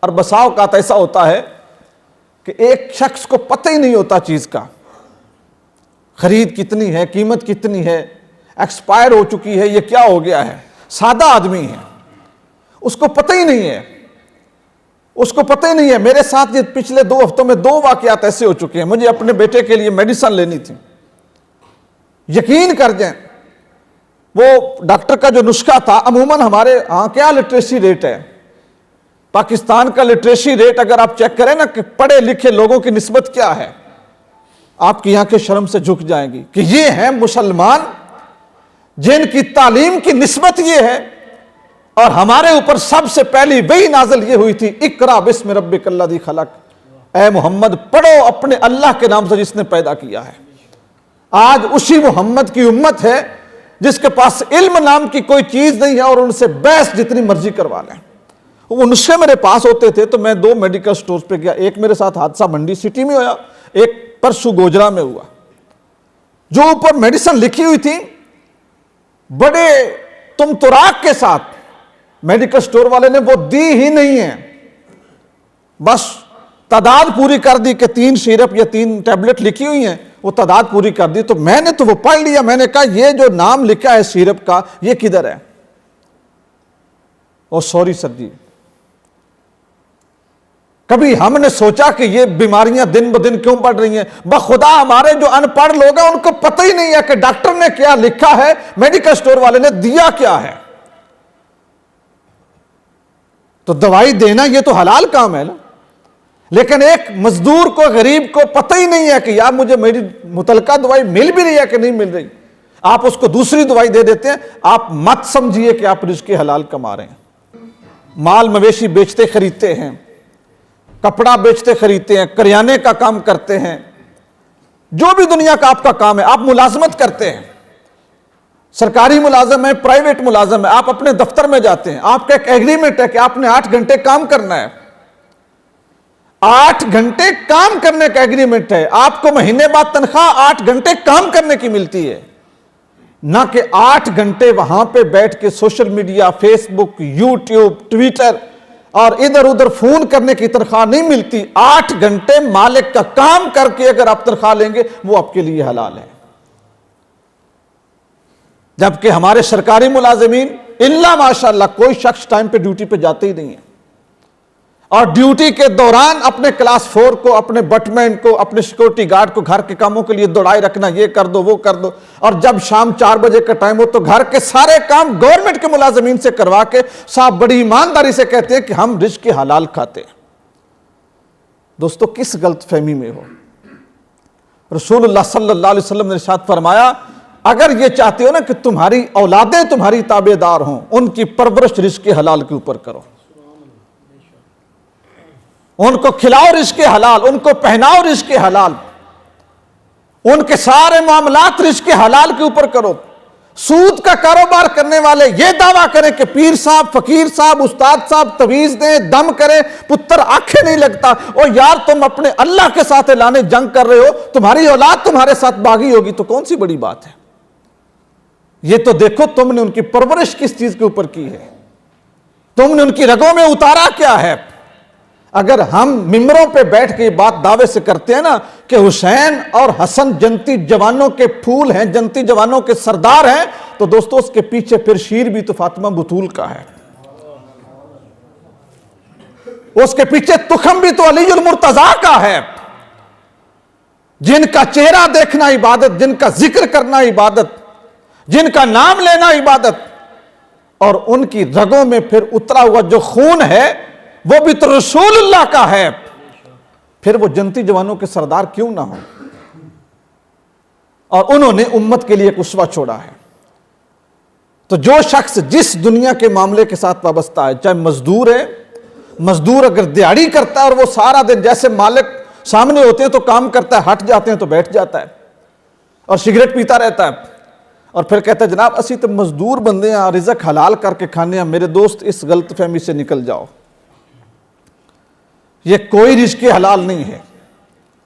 اور بسا اوقات ایسا ہوتا ہے کہ ایک شخص کو پتہ ہی نہیں ہوتا چیز کا، خرید کتنی ہے، قیمت کتنی ہے، ایکسپائر ہو چکی ہے، یہ کیا ہو گیا ہے، سادہ آدمی ہے، اس کو پتہ ہی نہیں ہے، اس کو پتہ ہی نہیں ہے۔ میرے ساتھ یہ پچھلے 2 ہفتوں میں 2 واقعات ایسے ہو چکے ہیں۔ مجھے اپنے بیٹے کے لیے میڈیسن لینی تھی، یقین کر جائیں وہ ڈاکٹر کا جو نسخہ تھا، عموماً ہمارے ہاں کیا لٹریسی ریٹ ہے، پاکستان کا لٹریسی ریٹ اگر آپ چیک کریں نا کہ پڑھے لکھے لوگوں کی نسبت کیا ہے، آپ کی آنکھیں شرم سے جھک جائیں گی کہ یہ ہیں مسلمان جن کی تعلیم کی نسبت یہ ہے، اور ہمارے اوپر سب سے پہلی وحی نازل یہ ہوئی تھی، اقرا بسم ربک الذی خلق، اے محمد پڑھو اپنے اللہ کے نام سے جس نے پیدا کیا ہے۔ آج اسی محمد کی امت ہے جس کے پاس علم نام کی کوئی چیز نہیں ہے، اور ان سے بحث جتنی مرضی کروا لیں۔ وہ نسخے میرے پاس ہوتے تھے تو میں 2 میڈیکل سٹورز پہ گیا، ایک میرے ساتھ حادثہ منڈی سٹی میں ہوا، ایک پرسو گوجرا میں ہوا۔ جو اوپر میڈیسن لکھی ہوئی تھی بڑے تم تراک کے ساتھ میڈیکل سٹور والے نے وہ دی ہی نہیں ہے، بس تعداد پوری کر دی کہ 3 سیرپ یا 3 ٹیبلٹ لکھی ہوئی ہیں، وہ تعداد پوری کر دی۔ تو میں نے تو وہ پڑھ لیا، میں نے کہا یہ جو نام لکھا ہے سیرپ کا یہ کدھر ہے؟ او سوری سر جی، کبھی ہم نے سوچا کہ یہ بیماریاں دن بدن کیوں بڑھ رہی ہیں؟ بخدا ہمارے جو ان پڑھ لوگ ہیں ان کو پتہ ہی نہیں ہے کہ ڈاکٹر نے کیا لکھا ہے، میڈیکل سٹور والے نے دیا کیا ہے۔ تو دوائی دینا یہ تو حلال کام ہے نا، لیکن ایک مزدور کو، غریب کو پتہ ہی نہیں ہے کہ یار مجھے میری متعلقہ دوائی مل بھی رہی ہے کہ نہیں مل رہی، آپ اس کو دوسری دوائی دے دیتے ہیں۔ آپ مت سمجھیے کہ آپ رزق حلال کما رہے ہیں۔ مال مویشی بیچتے خریدتے ہیں، کپڑا بیچتے خریدتے ہیں، کریانے کا کام کرتے ہیں، جو بھی دنیا کا آپ کا کام ہے، آپ ملازمت کرتے ہیں، سرکاری ملازم ہے، پرائیویٹ ملازم ہے، آپ اپنے دفتر میں جاتے ہیں، آپ کا ایک ایگریمنٹ ہے کہ آپ نے 8 گھنٹے کام کرنا ہے، 8 گھنٹے کام کرنے کا ایگریمنٹ ہے، آپ کو مہینے بعد تنخواہ 8 گھنٹے کام کرنے کی ملتی ہے، نہ کہ 8 گھنٹے وہاں پہ بیٹھ کے سوشل میڈیا، فیس بک، یوٹیوب، ٹویٹر اور ادھر ادھر فون کرنے کی تنخواہ نہیں ملتی۔ 8 گھنٹے مالک کا کام کر کے اگر آپ تنخواہ لیں گے وہ آپ کے لیے حلال ہے۔ جبکہ ہمارے سرکاری ملازمین الا ماشاءاللہ کوئی شخص ٹائم پہ ڈیوٹی پہ جاتے ہی نہیں ہیں، اور ڈیوٹی کے دوران اپنے کلاس 4 کو، اپنے بٹمین کو، اپنے سیکورٹی گارڈ کو گھر کے کاموں کے لیے دوڑائے رکھنا، یہ کر دو وہ کر دو، اور جب شام 4 بجے کا ٹائم ہو تو گھر کے سارے کام گورنمنٹ کے ملازمین سے کروا کے صاحب بڑی ایمانداری سے کہتے ہیں کہ ہم رزق حلال کھاتے ہیں۔ دوستو کس غلط فہمی میں ہو؟ رسول اللہ صلی اللہ علیہ وسلم نے ارشاد فرمایا اگر یہ چاہتے ہو نا کہ تمہاری اولادیں تمہاری تابع دار ہوں، ان کی پرورش رزق حلال کے اوپر کرو، ان کو کھلاؤ رزق حلال، ان کو پہناؤ رزق حلال، ان کے سارے معاملات رزق حلال کے اوپر کرو۔ سود کا کاروبار کرنے والے یہ دعویٰ کریں کہ پیر صاحب، فقیر صاحب، استاد صاحب تویز دیں، دم کریں، پتر آنکھیں نہیں لگتا، اور یار تم اپنے اللہ کے ساتھ اعلان جنگ کر رہے ہو، تمہاری اولاد تمہارے ساتھ باغی ہوگی، تو کون سی بڑی بات ہے؟ یہ تو دیکھو تم نے ان کی پرورش کس چیز کے اوپر کی ہے، تم نے ان کی رگوں میں اتارا کیا ہے۔ اگر ہم ممبروں پہ بیٹھ کے بات دعوے سے کرتے ہیں نا کہ حسین اور حسن جنتی جوانوں کے پھول ہیں، جنتی جوانوں کے سردار ہیں، تو دوستو اس کے پیچھے پھر شیر بھی تو فاطمہ بطول کا ہے، اس کے پیچھے تخم بھی تو علی المرتضیٰ کا ہے، جن کا چہرہ دیکھنا عبادت، جن کا ذکر کرنا عبادت، جن کا نام لینا عبادت، اور ان کی رگوں میں پھر اترا ہوا جو خون ہے وہ بھی تو رسول اللہ کا ہے، پھر وہ جنتی جوانوں کے سردار کیوں نہ ہوں؟ اور انہوں نے امت کے لیے ایک اسوہ چھوڑا ہے۔ تو جو شخص جس دنیا کے معاملے کے ساتھ وابستہ ہے، چاہے مزدور ہے، مزدور اگر دیہڑی کرتا ہے اور وہ سارا دن جیسے مالک سامنے ہوتے ہیں تو کام کرتا ہے، ہٹ جاتے ہیں تو بیٹھ جاتا ہے اور سگریٹ پیتا رہتا ہے، اور پھر کہتا ہے جناب اسی تو مزدور بندے ہیں، رزق حلال کر کے کھانے ہیں، میرے دوست اس غلط فہمی سے نکل جاؤ، یہ کوئی رزق حلال نہیں ہے۔